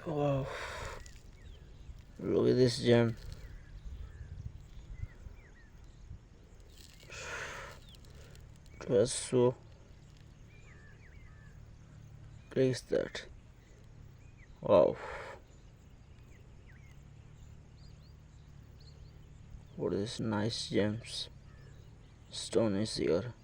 Wow, look at this gem. It was so place that. Wow, what is nice gems. Stone is here.